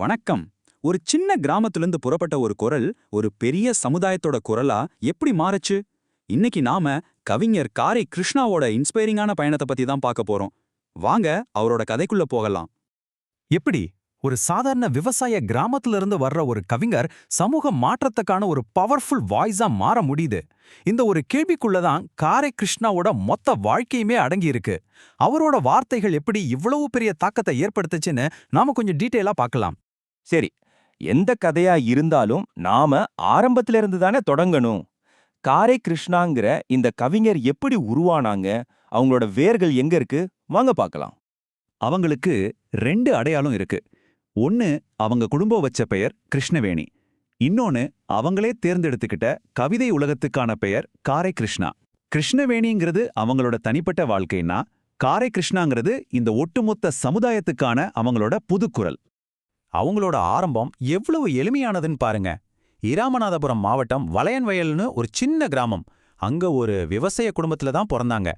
வணக்கம். ஒரு சின்ன கிராமத்திலிருந்து புறப்பட்ட ஒரு குரல் ஒரு பெரிய சமுதாயத்தோட குரலா எப்படி மாறுச்சு? இன்னைக்கு நாம கவிஞர் காரை கிருஷ்ணாவோட இன்ஸ்பைரிங்கான பயணத்தை பத்தி தான் பார்க்க போறோம். வாங்க அவரோட கதைக்குள்ள போகலாம். எப்படி ஒரு சாதாரண விவசாய கிராமத்துல இருந்து வர்ற ஒரு கவிஞர் சமூக மாற்றத்துக்கான ஒரு பவர்ஃபுல் வாய்ஸா மாற முடியுது? இந்த ஒரு கேள்விக்குள்ளதான் காரை கிருஷ்ணாவோட மொத்த வாழ்க்கையுமே அடங்கி இருக்கு. அவரோட வார்த்தைகள் எப்படி இவ்வளவு பெரிய தாக்கத்தை ஏற்படுத்துச்சுன்னு நாம கொஞ்சம் டீட்டெயிலா பார்க்கலாம். சரி, எந்த கதையா இருந்தாலும் நாம ஆரம்பத்துல இருந்து தானே தொடங்கணும். காரை கிருஷ்ணாங்கிற இந்த கவிஞர் எப்படி உருவானாங்க, அவங்களோட வேர்கள் எங்க இருக்கு, வாங்க பார்க்கலாம். அவங்களுக்கு 2 அடையாளம் இருக்கு. ஒன்னு அவங்க குடும்பம் வச்ச பெயர் கிருஷ்ணவேணி, இன்னொன்னு அவங்களே தேர்ந்தெடுத்துக்கிட்ட கவிதை உலகத்துக்கான பெயர் காரை கிருஷ்ணா. கிருஷ்ணவேணிங்கிறது அவங்களோட தனிப்பட்ட வாழ்க்கைன்னா, காரை கிருஷ்ணாங்கிறது இந்த ஒட்டுமொத்த சமுதாயத்துக்கான அவங்களோட புதுக்குரல். அவங்களோட ஆரம்பம் எவ்வளவு எளிமையானதுன்னு பாருங்க. இராமநாதபுரம் மாவட்டம் வளையன்வயல்னு ஒரு சின்ன கிராமம். அங்க ஒரு விவசாய குடும்பத்துல தான் பிறந்தாங்க.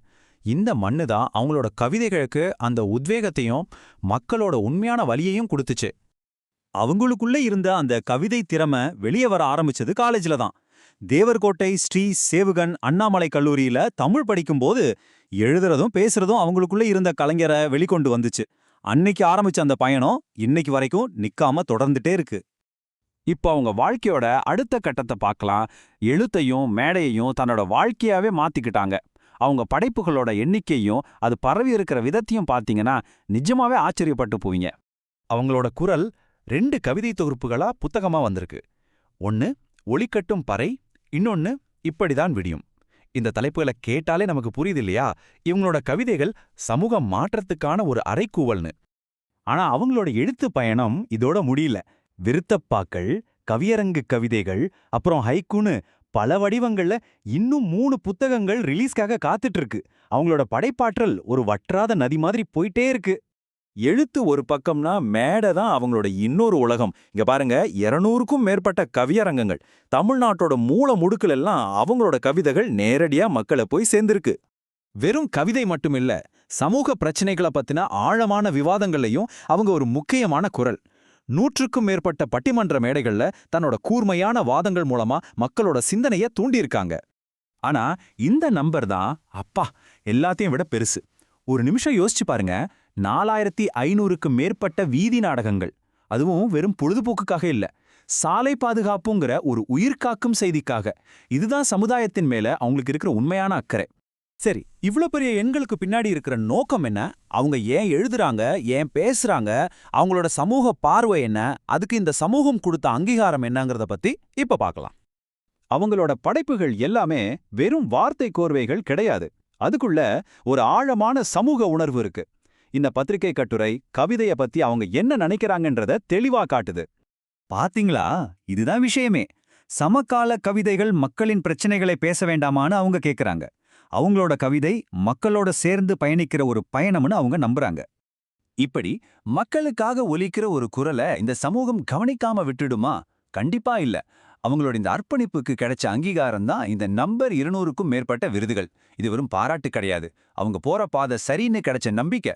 இந்த மண்ணு தான் அவங்களோட கவிதைகளுக்கு அந்த உத்வேகத்தையும் மக்களோட உண்மையான வலியையும் கொடுத்துச்சு. அவங்களுக்குள்ள இருந்த அந்த கவிதை திறமை வெளியே வர ஆரம்பிச்சது காலேஜ்ல தான். தேவர்கோட்டை ஸ்ரீ சேவுகன் அண்ணாமலை கல்லூரியில தமிழ் படிக்கும்போது எழுதுறதும் பேசுறதும் அவங்களுக்குள்ள இருந்த கலைஞரை வெளிக்கொண்டு வந்துச்சு. அன்னைக்கு ஆரம்பிச்ச அந்த பயணம் இன்னைக்கு வரைக்கும் நிக்காம தொடர்ந்துட்டே இருக்கு. இப்போ அவங்க வாழ்க்கையோட அடுத்த கட்டத்தை பார்க்கலாம். எழுத்தையும் மேடையையும் தன்னோட வாழ்க்கையாவே மாத்திக்கிட்டாங்க. அவங்க படைப்புகளோட எண்ணிக்கையும் அது பரவி இருக்கிற விதத்தையும் பார்த்தீங்கன்னா நிஜமாவே ஆச்சரியப்பட்டு போவீங்க. அவங்களோட குரல் 2 கவிதை தொகுப்புகளா புத்தகமா வந்திருக்கு. ஒன்னு ஒளிக்கட்டும் பறை, இன்னொன்னு இப்படிதான் விடியும். இந்த தலைப்புகளை கேட்டாலே நமக்கு புரியுது இல்லையா? இவங்களோட கவிதைகள் சமூக மாற்றத்துக்கான ஒரு அறைக்கூவல்னு. ஆனா அவங்களோட எழுத்து பயணம் இதோட முடியல. விருத்தப்பாக்கள், கவியரங்கு கவிதைகள், அப்புறம் ஹைக்கூன்னு பல வடிவங்கள்ல இன்னும் 3 புத்தகங்கள் ரிலீஸ்க்காக காத்துட்டு இருக்கு. அவங்களோட படைப்பாற்றல் ஒரு வற்றாத நதி மாதிரி போயிட்டே இருக்கு. எழுத்து ஒரு பக்கம்னா மேடை தான் அவங்களோட இன்னொரு உலகம். இங்க பாருங்க, 200க்கும் மேற்பட்ட கவியரங்கங்கள். தமிழ்நாட்டோட மூல முடுக்குல எல்லாம் அவங்களோட கவிதைகள் நேரடியா மக்களை போய் சேர்ந்திருக்கு. வெறும் கவிதை மட்டுமில்ல, சமூக பிரச்சனைகளை பத்தின ஆழமான விவாதங்கள்லையும் அவங்க ஒரு முக்கியமான குரல். 100க்கும் மேற்பட்ட பட்டிமன்ற மேடைகள்ல தன்னோட கூர்மையான வாதங்கள் மூலமா மக்களோட சிந்தனைய தூண்டியிருக்காங்க. ஆனா இந்த நம்பர் தான் அப்பா எல்லாத்தையும் விட பெருசு. ஒரு நிமிஷம் யோசிச்சு பாருங்க. 4500க்கும் மேற்பட்ட வீதி நாடகங்கள். அதுவும் வெறும் பொழுதுபோக்குக்காக இல்ல, சாலை பாதுகாப்புங்கிற ஒரு உயிர்காக்கும் செய்திக்காக. இதுதான் சமுதாயத்தின் மேல அவங்களுக்கு இருக்கிற உண்மையான அக்கறை. சரி, இவ்ளோ பெரிய எண்களுக்கு பின்னாடி இருக்கிற நோக்கம் என்ன? அவங்க ஏன் எழுதுறாங்க, ஏன் பேசுறாங்க, அவங்களோட சமூக பார்வை என்ன, அதுக்கு இந்த சமூகம் கொடுத்த அங்கீகாரம் என்னங்கிறத பத்தி இப்ப பார்க்கலாம். அவங்களோட படைப்புகள் எல்லாமே வெறும் வார்த்தை கோர்வைகள் கிடையாது. அதுக்குள்ள ஒரு ஆழமான சமூக உணர்வு இருக்கு. இந்த பத்திரிகை கட்டுரை, கவிதைய பத்தி அவங்க என்ன நினைக்கிறாங்கன்றத தெளிவா காட்டுது. பாத்தீங்களா, இதுதான் விஷயமே. சமகால கவிதைகள் மக்களின் பிரச்சனைகளை பேச வேண்டாமான்னு அவங்க கேக்குறாங்க. அவங்களோட கவிதை மக்களோட சேர்ந்து பயணிக்கிற ஒரு பயணம்னு அவங்க நம்புறாங்க. இப்படி மக்களுக்காக ஒலிக்கிற ஒரு குரலை இந்த சமூகம் கவனிக்காம விட்டுடுமா? கண்டிப்பா இல்ல. அவங்களோட இந்த அர்ப்பணிப்புக்கு கிடைச்ச அங்கீகாரம் தான் இந்த நம்பர் 200க்கும் மேற்பட்ட விருதுகள். இது வெறும் பாராட்டு கிடையாது, அவங்க போற பாதை சரின்னு கிடைச்ச நம்பிக்கை.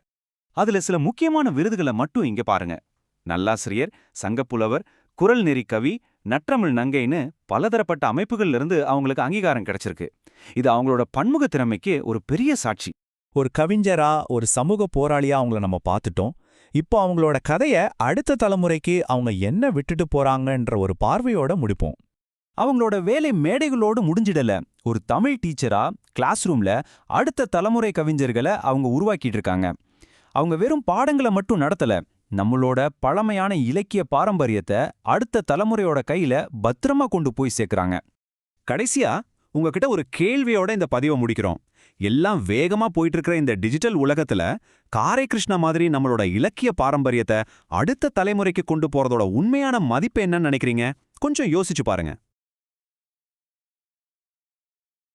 அதுல சில முக்கியமான விருதுகளை மட்டும் இங்க பாருங்க. நல்லாசிரியர், சங்கப்புலவர், குரல் நெறி கவி, நற்றமிழ் நங்கைன்னு பலதரப்பட்ட அமைப்புகள்ல இருந்து அவங்களுக்கு அங்கீகாரம் கிடைச்சிருக்கு. இது அவங்களோட பன்முக திறமைக்கு ஒரு பெரிய சாட்சி. ஒரு கவிஞரா, ஒரு சமூக போராளியா அவங்கள நம்ம பார்த்துட்டோம். இப்போ அவங்களோட கதைய அடுத்த தலைமுறைக்கு அவங்க என்ன விட்டுட்டு போறாங்கன்ற ஒரு பார்வையோட முடிப்போம். அவங்களோட வேலை மேடைகளோடு முடிஞ்சிடல. ஒரு தமிழ் டீச்சரா கிளாஸ் ரூம்ல அடுத்த தலைமுறை கவிஞர்களை அவங்க உருவாக்கிட்டு இருக்காங்க. அவங்க வெறும் பாடங்களை மட்டும் நடத்தல, நம்மளோட பழமையான இலக்கிய பாரம்பரியத்தை அடுத்த தலைமுறையோட கையில பத்திரமா கொண்டு போய் சேர்க்கறாங்க. கடைசியா உங்ககிட்ட ஒரு கேள்வியோட இந்த பதிவை முடிக்கிறோம். எல்லாம் வேகமா போயிட்டு இருக்கிற இந்த டிஜிட்டல் உலகத்துல காரை கிருஷ்ணா மாதிரி நம்மளோட இலக்கிய பாரம்பரியத்தை அடுத்த தலைமுறைக்கு கொண்டு போறதோட உண்மையான மதிப்பு என்னன்னு நினைக்கிறீங்க? கொஞ்சம் யோசிச்சு பாருங்க.